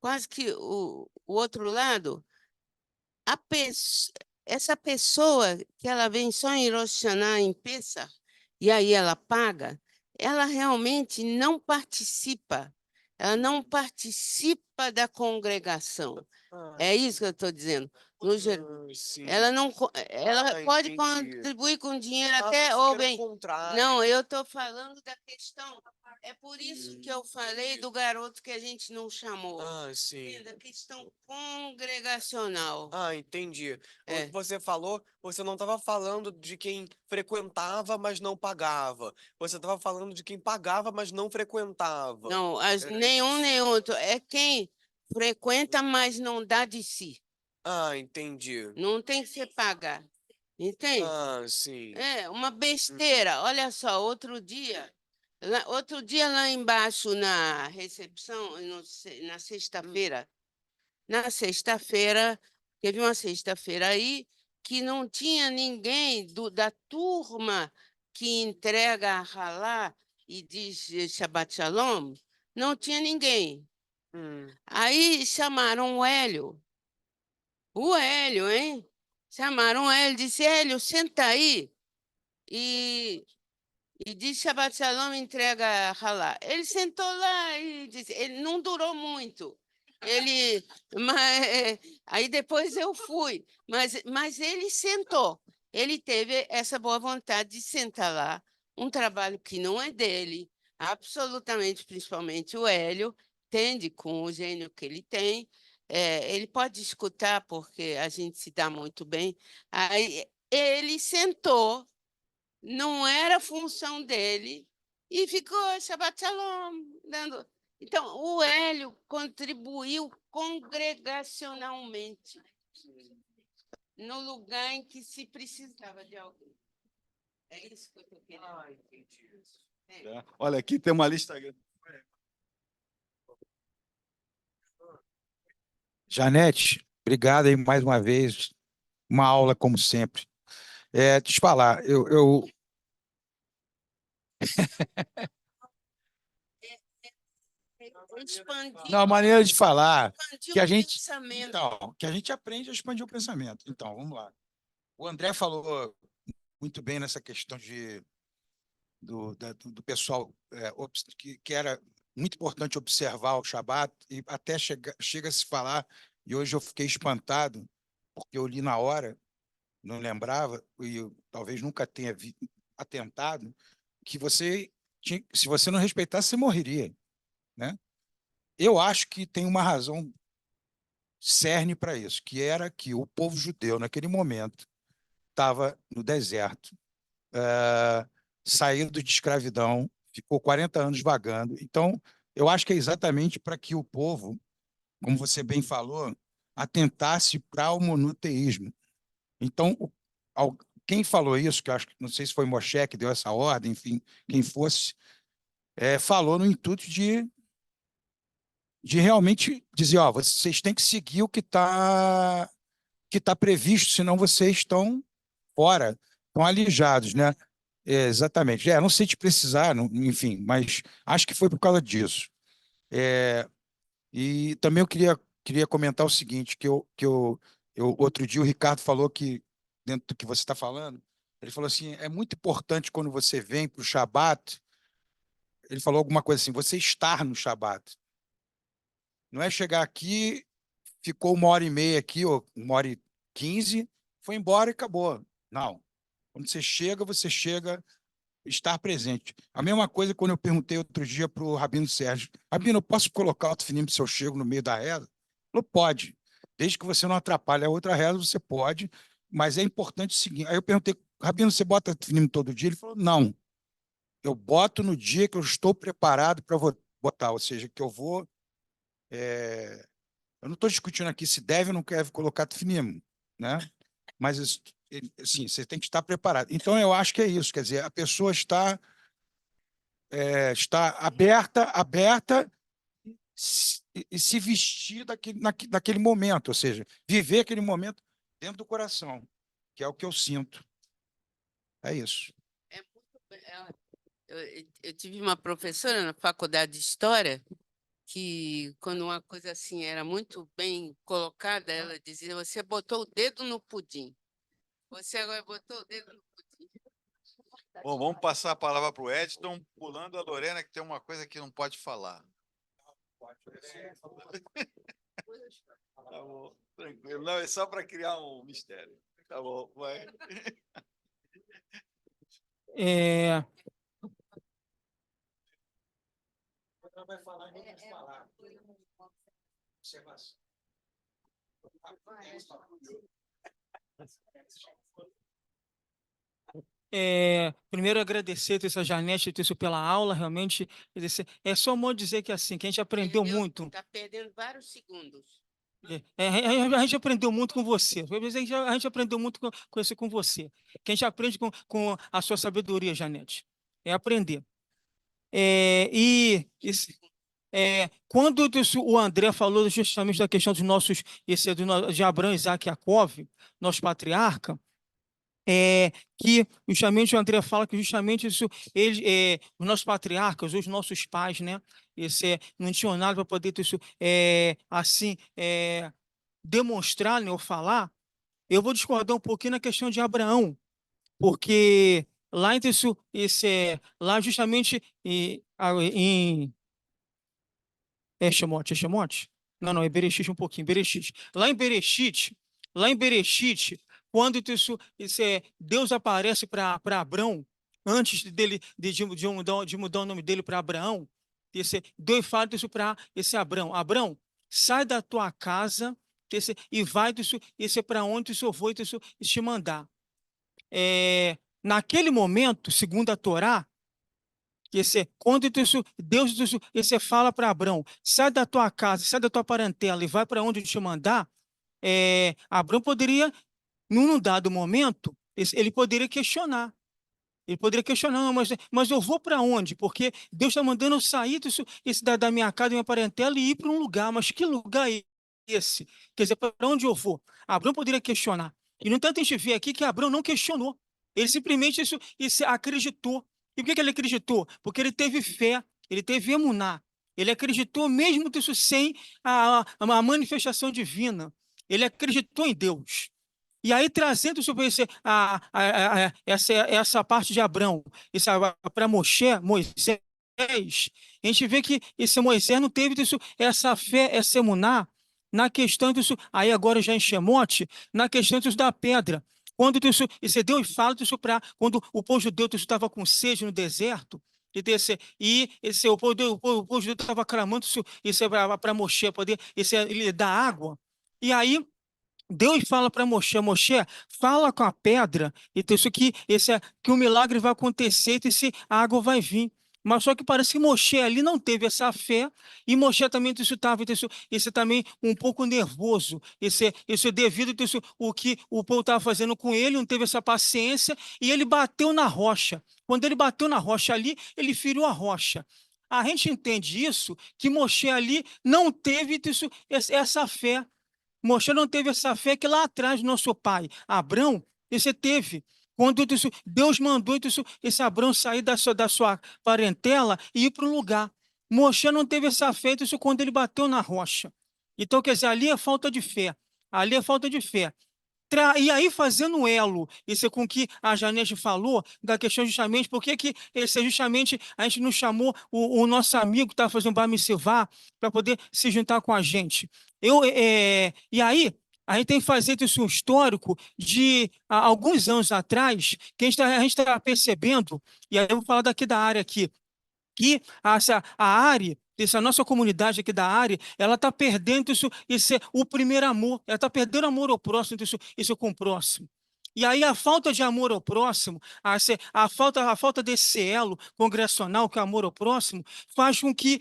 quase que o outro lado. Essa pessoa que ela vem só em Rosh Hashanah, em Pessah, e aí ela paga, ela realmente não participa. Ela não participa participa da congregação. Ah, É isso que eu estou dizendo. No geral, sim. ela não, ela Ah, pode entendi. contribuir com dinheiro Ah, até, pensei ou que era o bem, contrário. não, eu estou falando da questão. É por isso que eu falei do garoto que a gente não chamou. Ah, sim. Entenda, questão congregacional. Ah, entendi. É. Você falou, você não estava falando de quem frequentava, mas não pagava. Você estava falando de quem pagava, mas não frequentava. Não, Era nenhum isso. nem outro. É quem frequenta, mas não dá de si. Ah, entendi. Não tem que ser pagar. Entende? Ah, sim. É uma besteira. Olha só, outro dia lá embaixo na recepção, na sexta-feira, teve uma sexta-feira aí que não tinha ninguém da turma que entrega a Halá e diz Shabbat Shalom, não tinha ninguém. Hum. Aí chamaram o Hélio, hein? Chamaram o Hélio, disse, Hélio, senta aí e diz Shabbat Shalom, entrega Halá. Ele sentou lá e disse, ele não durou muito. Ele, mas, aí depois eu fui, mas ele sentou. Ele teve essa boa vontade de sentar lá, um trabalho que não é dele, absolutamente, principalmente o Hélio, entende com o gênio que ele tem. Ele pode escutar, porque a gente se dá muito bem. Aí ele sentou, não era função dele, e ficou Shabbat Shalom, dando. Então, o Hélio contribuiu congregacionalmente no lugar em que se precisava de alguém. É isso que eu estou querendo. Ah, entendi. Olha, aqui tem uma lista grande. Janete, obrigado aí mais uma vez. Uma aula, como sempre. Deixa eu te falar, Expandir, não, a maneira de falar expandir que a o gente, pensamento. então, que a gente aprende a expandir o pensamento. Então, vamos lá. O André falou muito bem nessa questão do pessoal que era muito importante observar o Shabat e até chega a se falar, e hoje eu fiquei espantado, porque eu li na hora, não lembrava, e eu, talvez nunca tenha atentado, que se você não respeitasse, você morreria, né? Eu acho que tem uma razão cerne para isso, que era que o povo judeu, naquele momento, estava no deserto, saído de escravidão, ficou 40 anos vagando. Então, eu acho que é exatamente para que o povo, como você bem falou, atentasse para o monoteísmo. Então, quem falou isso, que eu acho que não sei se foi Moshe que deu essa ordem, enfim, quem fosse, falou no intuito de realmente dizer, ó, vocês têm que seguir o que tá previsto, senão vocês estão fora, estão alijados, né? Exatamente. Não sei te precisar, enfim, mas acho que foi por causa disso. E também eu queria comentar o seguinte, outro dia o Ricardo falou que, dentro do que você está falando, ele falou assim, é muito importante quando você vem para o Shabat, ele falou alguma coisa assim, você estar no Shabat. Não é chegar aqui, ficou 1h30 aqui, ou 1h15, foi embora e acabou. Não. Quando você chega estar presente. A mesma coisa quando eu perguntei outro dia para o Rabino Sérgio, Rabino, eu posso colocar o tefilim se eu chego no meio da reza? Ele falou, pode. Desde que você não atrapalhe a outra reza, você pode, mas é importante o seguinte. Aí eu perguntei, Rabino, você bota tefilim todo dia? Ele falou, não. Eu boto no dia que eu estou preparado para botar, ou seja, que eu vou... Eu não estou discutindo aqui se deve ou não deve colocar tefilim, né? Mas, assim, você tem que estar preparado. Então, eu acho que é isso, quer dizer, a pessoa está aberta e se vestir daquele momento, ou seja, viver aquele momento dentro do coração, que é o que eu sinto. É isso. Eu tive uma professora na faculdade de História que, quando uma coisa assim era muito bem colocada, ela dizia, você botou o dedo no pudim. Você agora botou o dedo no pudim. Bom, vamos passar a palavra para o Edson, pulando a Lorena, que tem uma coisa que não pode falar. Tá bom, tranquilo. Não, é só para criar um mistério. Tá bom, vai. É, primeiro agradecer a Janete pela aula, realmente, quer dizer, é só modo de dizer que assim, que a gente aprendeu muito. Está perdendo vários segundos. A gente aprendeu muito com você. A gente aprendeu muito com você. Que a gente aprende com a sua sabedoria, Janete. É aprender. Quando o André falou justamente da questão dos nossos, de Abraão, Isaac e Jacó, nosso patriarca, que justamente o André fala que justamente isso, os nossos patriarcas, os nossos pais, né, não tinham nada para poder ter isso, assim, demonstrar, né, ou falar. Eu vou discordar um pouquinho na questão de Abraão, porque lá entre isso, lá justamente é Shemote? Não, é Bereshit um pouquinho, Bereshit. Lá em Bereshit, quando Deus aparece para Abrão, antes dele de mudar o nome dele para Abraão, Deus fala isso para esse Abrão. Abrão, sai da tua casa e vai para onde eu vou te mandar. Naquele momento, segundo a Torá, quando Deus fala para Abrão, sai da tua casa, sai da tua parentela e vai para onde eu te mandar, Abrão poderia, num dado momento, ele poderia questionar. Ele poderia questionar, não, mas eu vou para onde? Porque Deus está mandando eu sair da minha casa, da minha parentela e ir para um lugar. Mas que lugar é esse? Quer dizer, para onde eu vou? Abrão poderia questionar. E, no entanto, a gente vê aqui que Abrão não questionou. Ele simplesmente acreditou. E por que ele acreditou? Porque ele teve fé, ele teve emuná. Ele acreditou mesmo isso sem a manifestação divina. Ele acreditou em Deus. E aí, trazendo sobre essa parte de Abrão, para Moisés, a gente vê que esse Moisés não teve essa fé, essa emuná, na questão disso, aí agora já em Shemote, na questão da pedra. Quando Deus fala para quando o povo judeu estava com sede no deserto, o povo judeu estava clamando para Moisés poder lhe dar água. E aí, Deus fala para Moisés, fala com a pedra, então que o milagre vai acontecer, a água vai vir. Mas só que parece que Moisés ali não teve essa fé, e Moisés também estava também um pouco nervoso, devido o que o povo estava fazendo com ele, não teve essa paciência, e ele bateu na rocha. Quando ele bateu na rocha ali, ele feriu a rocha. A gente entende isso, que Moisés ali não teve essa fé. Moisés não teve essa fé que lá atrás nosso pai, Abrão, esse teve. Quando Deus mandou esse Abrão sair da sua parentela e ir para um lugar. Moisés não teve essa fé quando ele bateu na rocha. Então, quer dizer, ali é falta de fé. Ali é falta de fé. E aí, fazendo um elo, isso é com que a Janete falou, da questão justamente, por que justamente a gente não chamou o nosso amigo que estava fazendo Bar Mitzvah para poder se juntar com a gente. E aí, a gente tem que fazer isso um histórico de alguns anos atrás, que a gente está percebendo, e aí eu vou falar daqui da área aqui, que a área, essa nossa comunidade aqui da área, ela está perdendo o primeiro amor, ela está perdendo amor ao próximo, isso com o próximo. E aí a falta de amor ao próximo, a falta desse elo congregacional, que é amor ao próximo, faz com que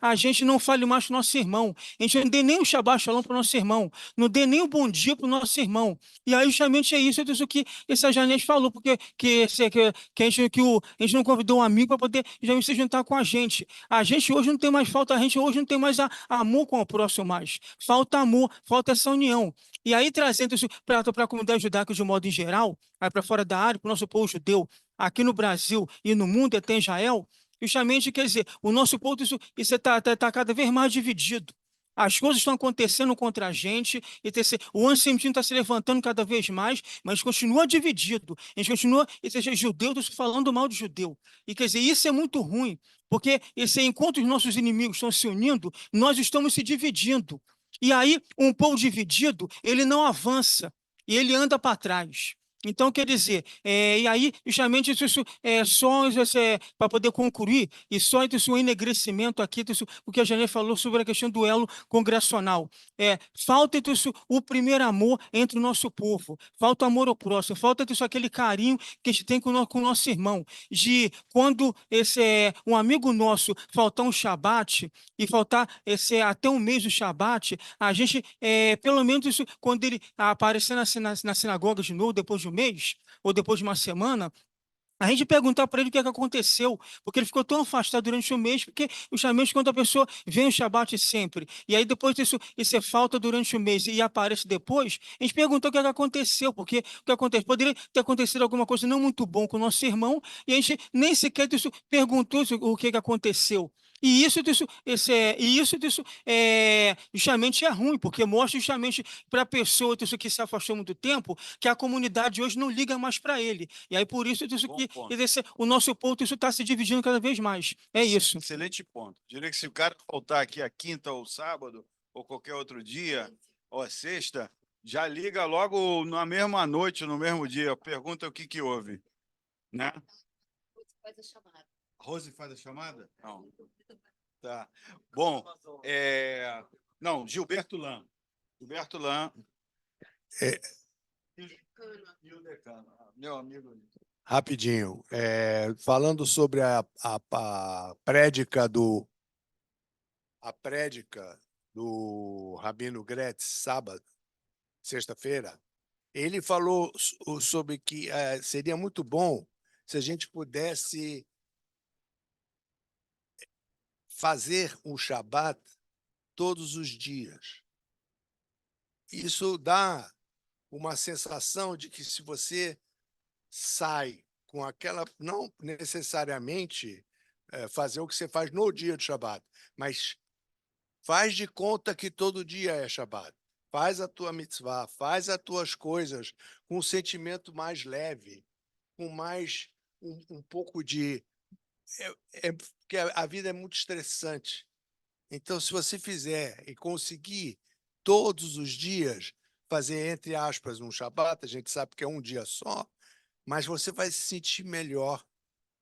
a gente não fale mais para o nosso irmão, a gente não dê nem o Shabbat Shalom para o nosso irmão, não dê nem o bom dia para o nosso irmão. E aí justamente é isso que essa Janete falou, porque a gente não convidou um amigo para poder já se juntar com a gente. A gente hoje não tem mais falta, a gente hoje não tem mais amor com o próximo mais. Falta amor, falta essa união. E aí, trazendo isso para a comunidade judaica de um modo em geral, aí para fora da área, para o nosso povo judeu, aqui no Brasil e no mundo, até em Israel, justamente, quer dizer, o nosso povo está cada vez mais dividido. as coisas estão acontecendo contra a gente, e o antissemitismo está se levantando cada vez mais, mas a gente continua dividido, a gente continua, judeu falando mal de judeu. E quer dizer, isso é muito ruim, porque enquanto os nossos inimigos estão se unindo, nós estamos se dividindo. E aí, um povo dividido, ele não avança, e ele anda para trás. Então, quer dizer, e aí, justamente, isso é só para poder concluir, e só isso, o enegrecimento aqui, isso, o que a Janine falou sobre a questão do elo congregacional. Falta isso, o primeiro amor entre o nosso povo, falta amor ao próximo, falta isso, aquele carinho que a gente tem com o nosso irmão, de quando um amigo nosso faltar um Shabat, e faltar até um mês do Shabat, a gente, pelo menos isso, quando ele aparecer na sinagoga de novo, depois de um mês, ou depois de uma semana, a gente perguntar para ele o que é que aconteceu, porque ele ficou tão afastado durante o mês, porque justamente quando a pessoa vem o Shabat sempre, e aí depois isso é falta durante o mês e aparece depois, a gente perguntou o que é que aconteceu, porque o que acontece? Poderia ter acontecido alguma coisa não muito bom com o nosso irmão, e a gente nem sequer perguntou o que é que aconteceu. E isso justamente é ruim, porque mostra justamente para a pessoa que se afastou muito tempo, que a comunidade hoje não liga mais para ele. E aí, por isso, Bom ponto. o nosso ponto está se dividindo cada vez mais. É isso. Excelente ponto. Diria que se o cara faltar aqui a quinta ou sábado, ou qualquer outro dia, ou a sexta, já liga logo na mesma noite, no mesmo dia, pergunta o que houve, né? Faz a chamada. Rose faz a chamada? Não. Tá. Bom, não, Gilberto Lã. Gilberto Lã. E o decano, meu amigo. Rapidinho, falando sobre a prédica do Rabino Gretz, sábado, sexta-feira, ele falou sobre que seria muito bom se a gente pudesse fazer um Shabat todos os dias. Isso dá uma sensação de que se você sai com aquela, não necessariamente fazer o que você faz no dia do Shabat, mas faz de conta que todo dia é Shabat. Faz a tua mitzvah, faz as tuas coisas com um sentimento mais leve, com mais um pouco de... porque a vida é muito estressante. Então, se você fizer e conseguir todos os dias fazer, entre aspas, um Shabat, a gente sabe que é um dia só, mas você vai se sentir melhor,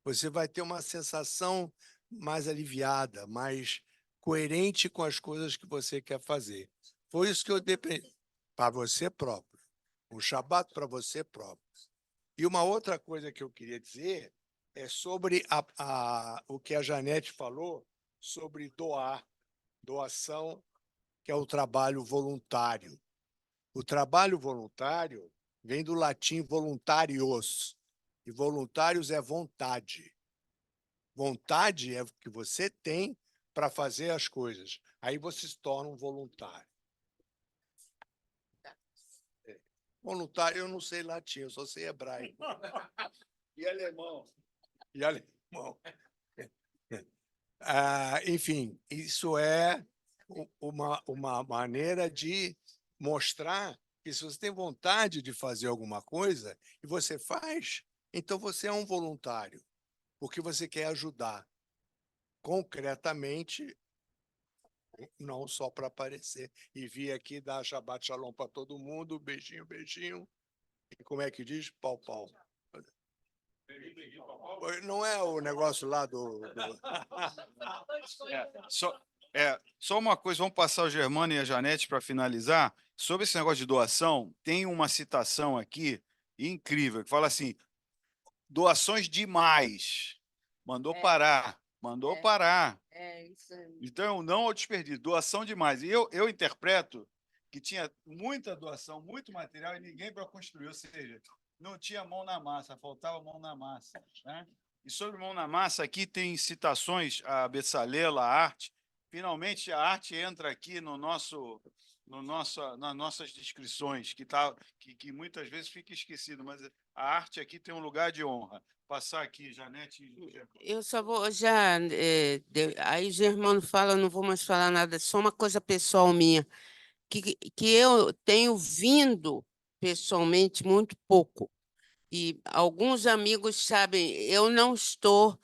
você vai ter uma sensação mais aliviada, mais coerente com as coisas que você quer fazer. Foi isso que eu dependi para você próprio, um Shabat para você próprio. E uma outra coisa que eu queria dizer é sobre o que a Janete falou sobre doação, que é o trabalho voluntário. O trabalho voluntário vem do latim voluntarios, e voluntários é vontade. Vontade é o que você tem para fazer as coisas. Aí você se torna um voluntário. Voluntário, eu não sei latim, eu só sei hebraico. E alemão. E alemão. Enfim, isso é uma maneira de mostrar que se você tem vontade de fazer alguma coisa e você faz, então você é um voluntário, porque você quer ajudar concretamente, não só para aparecer. E vir aqui dar Shabbat Shalom para todo mundo, beijinho, beijinho. E como é que diz? Pau, pau. Não é o negócio lá do... Só uma coisa, vamos passar o Germano e a Janete para finalizar. Sobre esse negócio de doação, tem uma citação aqui incrível, que fala assim, doações demais. Mandou parar, mandou parar. Isso aí. Então, não ao desperdício, doação demais. E eu interpreto que tinha muita doação, muito material e ninguém para construir, ou seja, não tinha mão na massa, faltava mão na massa, né? E sobre mão na massa, aqui tem citações a Bezalel, a arte. Finalmente, a arte entra aqui no nosso nas nossas descrições, que muitas vezes fica esquecido, mas a arte aqui tem um lugar de honra. Passar aqui, Janete e Germano. Eu só vou já. Aí Germano fala, não vou mais falar nada, só uma coisa pessoal minha, que eu tenho vindo pessoalmente muito pouco. E alguns amigos sabem, eu não estou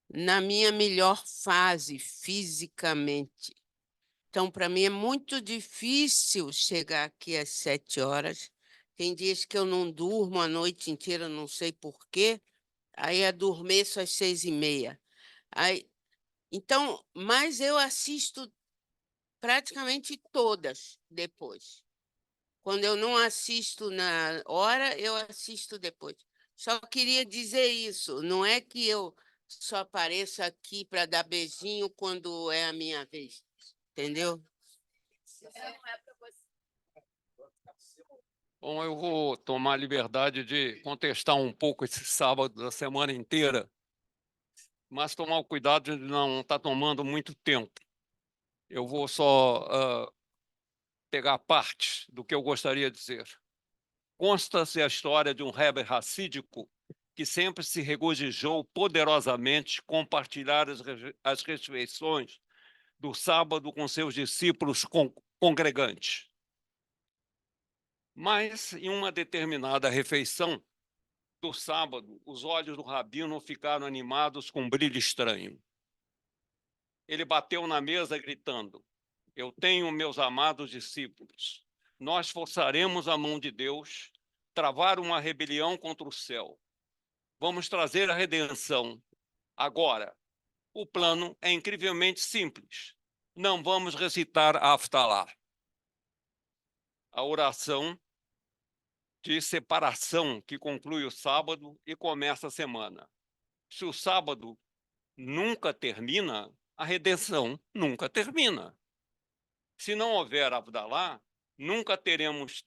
na minha melhor fase fisicamente. Então, para mim é muito difícil chegar aqui às 7 horas. Tem dias que eu não durmo a noite inteira, não sei por quê. Aí adormeço às 6h30. Aí, então, mas eu assisto praticamente todas depois. Quando eu não assisto na hora, eu assisto depois. Só queria dizer isso. Não é que eu só apareço aqui para dar beijinho quando é a minha vez. Entendeu? Bom, eu vou tomar a liberdade de contestar um pouco esse sábado da semana inteira, mas tomar o cuidado de não estar tomando muito tempo. Eu vou só pegar parte do que eu gostaria de dizer. Consta-se a história de um Rebbe racídico que sempre se regozijou poderosamente compartilhar as refeições do sábado com seus discípulos congregantes. Mas, em uma determinada refeição do sábado, os olhos do rabino ficaram animados com um brilho estranho. Ele bateu na mesa gritando: eu tenho meus amados discípulos. Nós forçaremos a mão de Deus, travar uma rebelião contra o céu. Vamos trazer a redenção. Agora, o plano é incrivelmente simples. Não vamos recitar a Haftalah, a oração de separação que conclui o sábado e começa a semana. Se o sábado nunca termina, a redenção nunca termina. Se não houver Havdalah, nunca teremos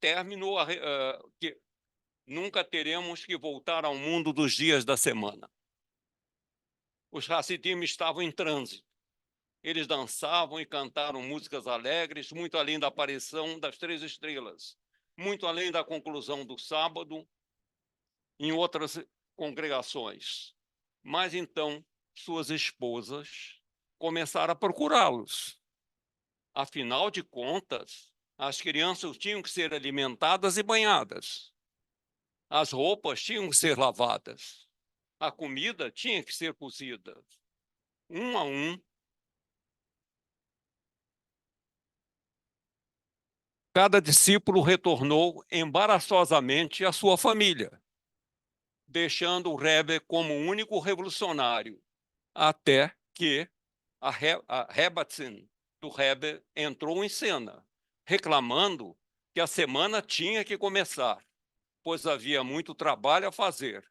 término, nunca teremos que voltar ao mundo dos dias da semana. Os Hassidim estavam em transe. Eles dançavam e cantaram músicas alegres, muito além da aparição das 3 estrelas, muito além da conclusão do sábado, em outras congregações. Mas então, suas esposas começaram a procurá-los. Afinal de contas, as crianças tinham que ser alimentadas e banhadas. As roupas tinham que ser lavadas. A comida tinha que ser cozida. Um a um, cada discípulo retornou embaraçosamente à sua família, deixando o Rebbe como o único revolucionário, até que a Rebbetzin do Rebbe entrou em cena, reclamando que a semana tinha que começar, pois havia muito trabalho a fazer.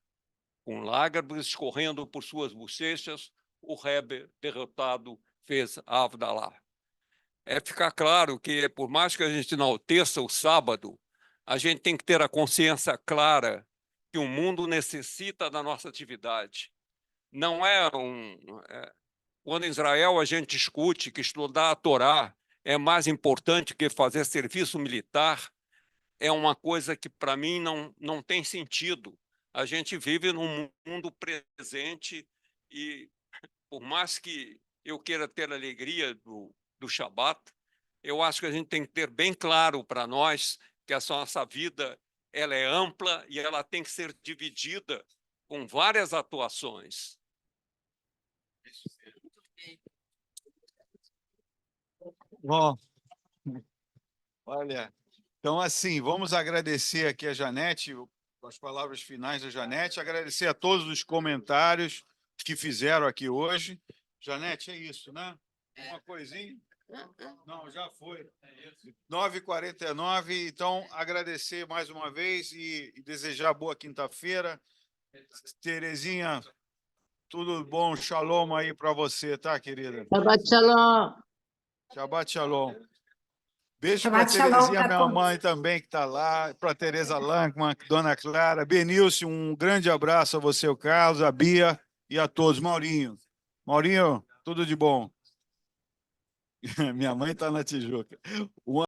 Com lágrimas escorrendo por suas bochechas, o Rebbe, derrotado, fez a Havdalah. É ficar claro que, por mais que a gente enalteça o sábado, a gente tem que ter a consciência clara que o mundo necessita da nossa atividade. Não é quando em Israel a gente discute que estudar a Torá é mais importante que fazer serviço militar, é uma coisa que, para mim, não tem sentido. A gente vive num mundo presente e, por mais que eu queira ter a alegria do Shabat, eu acho que a gente tem que ter bem claro para nós que a nossa vida ela é ampla e ela tem que ser dividida com várias atuações. Bom, olha, então assim, vamos agradecer aqui a Janete, as palavras finais da Janete, agradecer a todos os comentários que fizeram aqui hoje. Janete, é isso, né? Uma coisinha? Não, já foi. 9h49, então agradecer mais uma vez e desejar boa quinta-feira. Terezinha, tudo bom, shalom aí para você, tá, querida? Shabbat Shalom. Shabbat shalom. Beijo para Shabbat Shalom Terezinha, pra minha todos. mãe também, que está lá, para Tereza Lankman, Dona Clara, Benilson, um grande abraço a você, o Carlos, a Bia e a todos. Maurinho, tudo de bom. Minha mãe está na Tijuca.